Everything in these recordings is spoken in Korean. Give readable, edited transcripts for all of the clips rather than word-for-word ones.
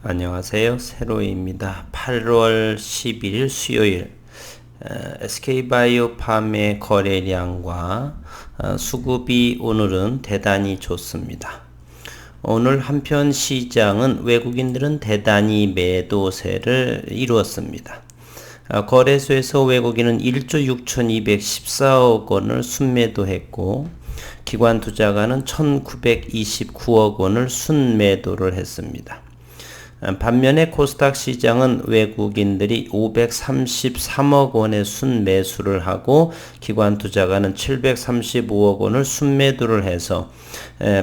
안녕하세요. 세로이입니다. 8월 11일 수요일 SK바이오팜의 거래량과 수급이 오늘은 대단히 좋습니다. 오늘 한편 시장은 외국인들은 대단히 매도세를 이루었습니다. 거래소에서 외국인은 1조 6,214억 원을 순매도했고 기관 투자가는 1,929억 원을 순매도를 했습니다. 반면에 코스닥 시장은 외국인들이 533억 원의 순매수를 하고 기관 투자가는 735억 원을 순매도를 해서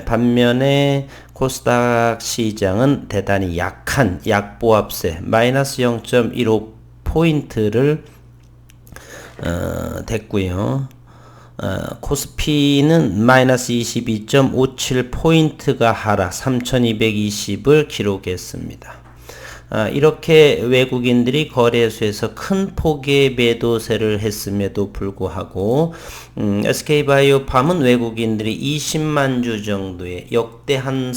반면에 코스닥 시장은 대단히 약한 약보합세 마이너스 0.15포인트를 됐고요. 코스피는 마이너스 22.57포인트가 하락 3220을 기록했습니다. 이렇게 외국인들이 거래소에서 큰 폭의 매도세를 했음에도 불구하고 SK바이오팜은 외국인들이 20만 주 정도의 역대 한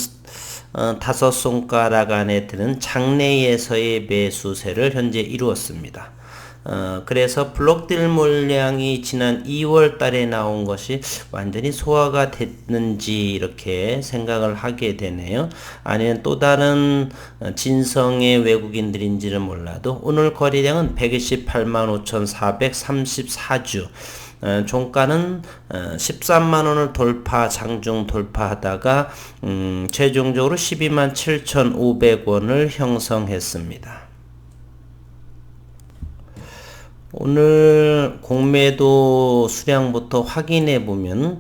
5손가락 안에 드는 장내에서의 매수세를 현재 이루었습니다. 그래서 블록딜 물량이 지난 2월 달에 나온 것이 완전히 소화가 됐는지 이렇게 생각을 하게 되네요. 아니면 또 다른 진성의 외국인들인지는 몰라도 오늘 거래량은 128만 5,434주 종가는 13만원을 돌파 장중 돌파하다가 최종적으로 12만 7,500원을 형성했습니다. 오늘 공매도 수량부터 확인해 보면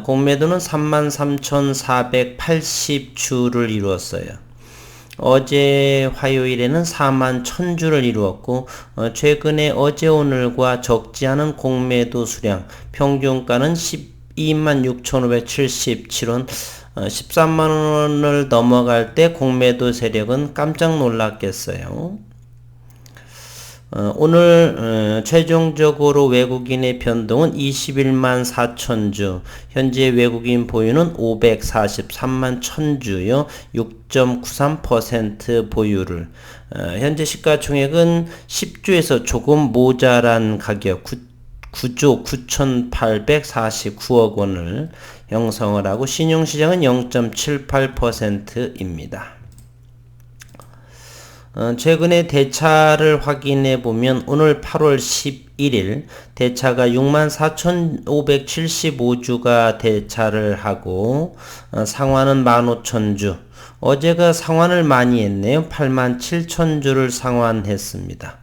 공매도는 33,480주를 이루었어요. 어제 화요일에는 4만 1000주를 이루었고 최근에 어제 오늘과 적지 않은 공매도 수량 평균가는 126,577원 13만원을 넘어갈 때 공매도 세력은 깜짝 놀랐겠어요. 오늘 최종적으로 외국인의 변동은 21만 4천주, 현재 외국인 보유는 543만 1000주요, 6.93% 보유를, 현재 시가총액은 10주에서 조금 모자란 가격 9조 9,849억 원을 형성을 하고 신용시장은 0.78%입니다. 최근에 대차를 확인해 보면 오늘 8월 11일 대차가 64,575주가 대차를 하고 상환은 15,000주 어제가 상환을 많이 했네요. 87,000주를 상환했습니다.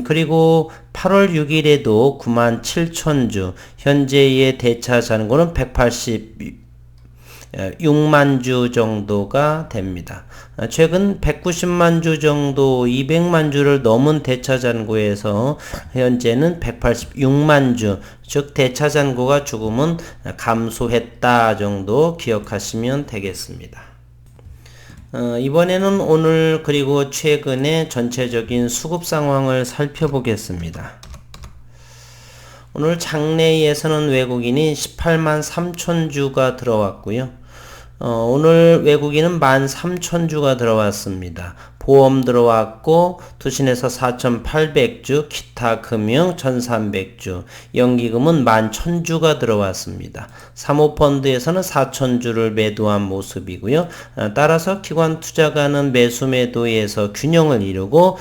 그리고 8월 6일에도 97,000주 현재의 대차 잔고는 186만 주 정도가 됩니다. 최근 190만 주 정도 200만 주를 넘은 대차 잔고에서 현재는 186만 주, 즉 대차 잔고가 조금은 감소했다 정도 기억하시면 되겠습니다. 이번에는 오늘 그리고 최근의 전체적인 수급 상황을 살펴보겠습니다. 오늘 장내에서는 외국인이 18만 3천주가 들어왔고요. 오늘 외국인은 13,000주가 들어왔습니다. 보험 들어왔고 투신에서 4,800주, 기타 금융 1,300주, 연기금은 11,000주가 들어왔습니다. 사모펀드에서는 4,000주를 매도한 모습이고요. 따라서 기관 투자가는 매수 매도에서 균형을 이루고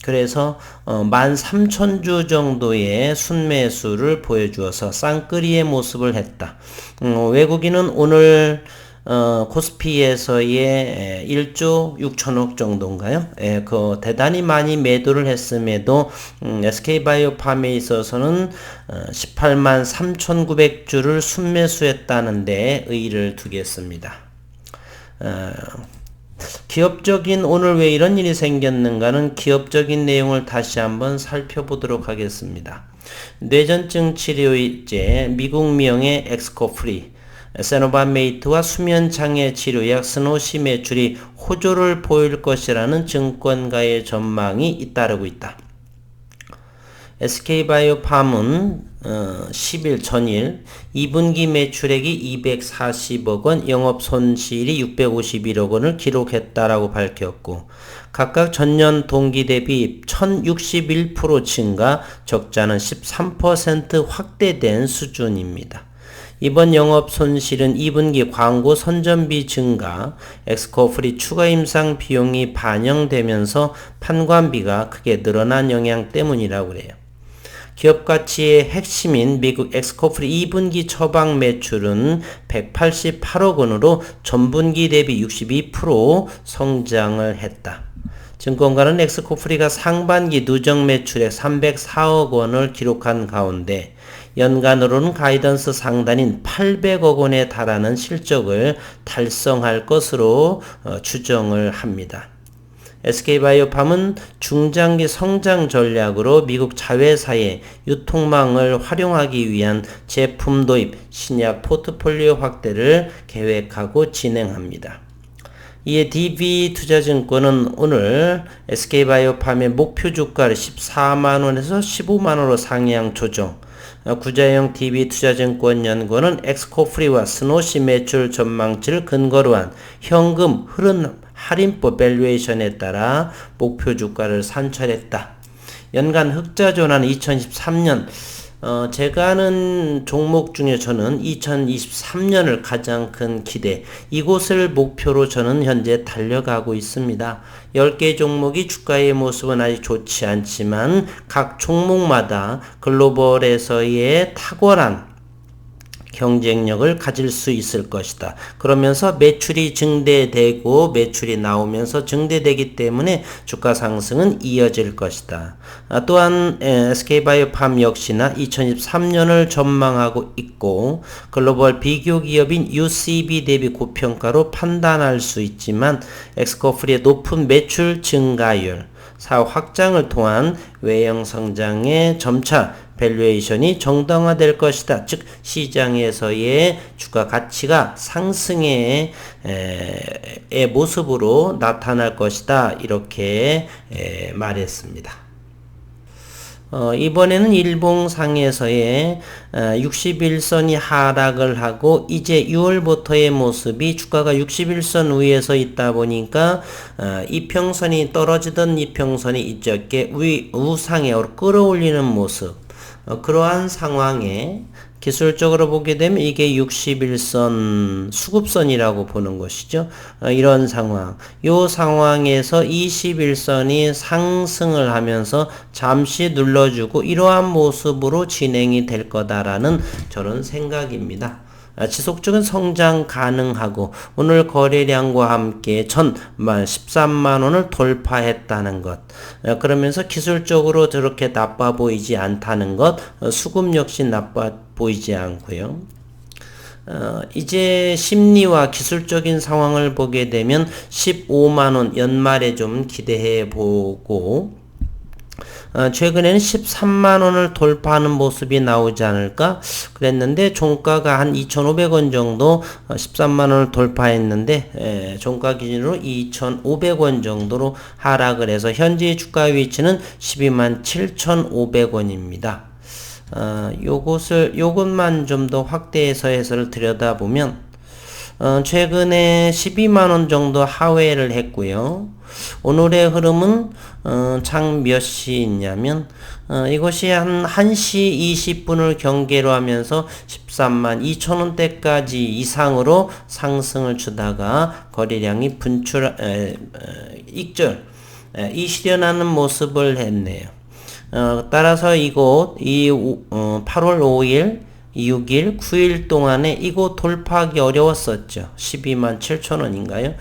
그래서 13,000주 정도의 순매수를 보여주어서 쌍끌이의 모습을 했다. 외국인은 오늘 코스피에서의 1조 6천억 정도인가요? 그 대단히 많이 매도를 했음에도 SK바이오팜에 있어서는 18만 3,900주를 순매수했다는 데 의의를 두겠습니다. 기업적인 오늘 왜 이런 일이 생겼는가는 기업적인 내용을 다시 한번 살펴보도록 하겠습니다. 뇌전증 치료제 미국명의 엑스코프리, 세노바메이트와 수면장애 치료약 스노시 매출이 호조를 보일 것이라는 증권가의 전망이 잇따르고 있다. SK바이오팜은 10일 전일 2분기 매출액이 240억 원, 영업 손실이 651억 원을 기록했다라고 밝혔고 각각 전년 동기 대비 1061% 증가, 적자는 13% 확대된 수준입니다. 이번 영업 손실은 2분기 광고 선전비 증가, 엑스코프리 추가 임상 비용이 반영되면서 판관비가 크게 늘어난 영향 때문이라고 그래요. 기업 가치의 핵심인 미국 엑스코프리 2분기 처방 매출은 188억 원으로 전분기 대비 62% 성장을 했다. 증권가는 엑스코프리가 상반기 누적 매출액 304억 원을 기록한 가운데 연간으로는 가이던스 상단인 800억 원에 달하는 실적을 달성할 것으로 추정을 합니다. SK바이오팜은 중장기 성장 전략으로 미국 자회사의 유통망을 활용하기 위한 제품 도입, 신약 포트폴리오 확대를 계획하고 진행합니다. 이에 DB투자증권은 오늘 SK바이오팜의 목표 주가를 14만원에서 15만원으로 상향 조정, 구자형 DB투자증권연구원은 엑스코프리와 스노시 매출 전망치를 근거로 한 현금 흐름 할인법 밸류에이션에 따라 목표 주가를 산출했다. 연간 흑자 전환 2023년 제가 아는 종목 중에 저는 2023년을 가장 큰 기대, 이곳을 목표로 저는 현재 달려가고 있습니다. 10개 종목이 주가의 모습은 아직 좋지 않지만 각 종목마다 글로벌에서의 탁월한 경쟁력을 가질 수 있을 것이다. 그러면서 매출이 증대되고 매출이 나오면서 증대되기 때문에 주가 상승은 이어질 것이다. 또한 SK바이오팜 역시나 2023년을 전망하고 있고 글로벌 비교 기업인 UCB 대비 고평가로 판단할 수 있지만 엑스코프리의 높은 매출 증가율, 사업 확장을 통한 외형 성장의 점차 밸류에이션이 정당화될 것이다. 즉 시장에서의 주가 가치가 상승의 모습으로 나타날 것이다. 이렇게 말했습니다. 이번에는 일봉상에서의 61선이 하락을 하고 이제 6월부터의 모습이 주가가 61선 위에서 있다 보니까 이평선이 떨어지던 이평선이 이쪽에 우상에 끌어올리는 모습, 그러한 상황에 기술적으로 보게 되면 이게 61선 수급선이라고 보는 것이죠. 이런 상황. 이 상황에서 21선이 상승을 하면서 잠시 눌러주고 이러한 모습으로 진행이 될 거다라는 저런 생각입니다. 지속적인 성장 가능하고 오늘 거래량과 함께 13만원을 돌파했다는 것, 그러면서 기술적으로 저렇게 나빠 보이지 않다는 것, 수급 역시 나빠 보이지 않고요. 이제 심리와 기술적인 상황을 보게 되면 15만원 연말에 좀 기대해 보고 최근에는 13만원을 돌파하는 모습이 나오지 않을까 그랬는데 종가가 한 2,500원 정도 13만원을 돌파했는데 종가 기준으로 2,500원 정도로 하락을 해서 현재 주가 위치는 127,500원입니다. 요것만 좀 더 확대해서 해설을 들여다보면 최근에 12만원 정도 하회를 했고요. 오늘의 흐름은 장 몇 시있냐면 이것이 한 1시 20분을 경계로 하면서 13만 2천원대까지 이상으로 상승을 주다가 거래량이 실현하는 모습을 했네요. 따라서 이곳 8월 5일 6일, 9일 동안에 이곳 돌파하기 어려웠었죠. 12만 7천원인가요?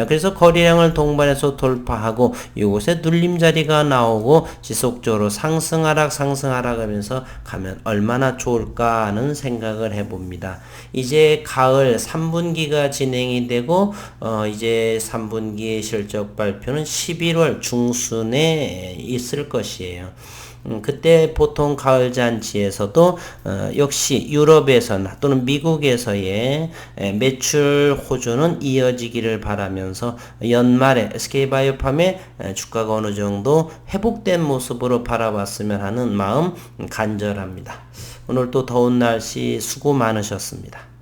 그래서 거래량을 동반해서 돌파하고 이곳에 눌림자리가 나오고 지속적으로 상승하락 하면서 가면 얼마나 좋을까 하는 생각을 해봅니다. 이제 가을 3분기가 진행이 되고 이제 3분기 실적 발표는 11월 중순에 있을 것이에요. 그때 보통 가을 잔치에서도 역시 유럽에서나 또는 미국에서의 매출 호조는 이어지기를 바라면서 연말에 SK바이오팜의 주가가 어느 정도 회복된 모습으로 바라봤으면 하는 마음 간절합니다. 오늘 또 더운 날씨 수고 많으셨습니다.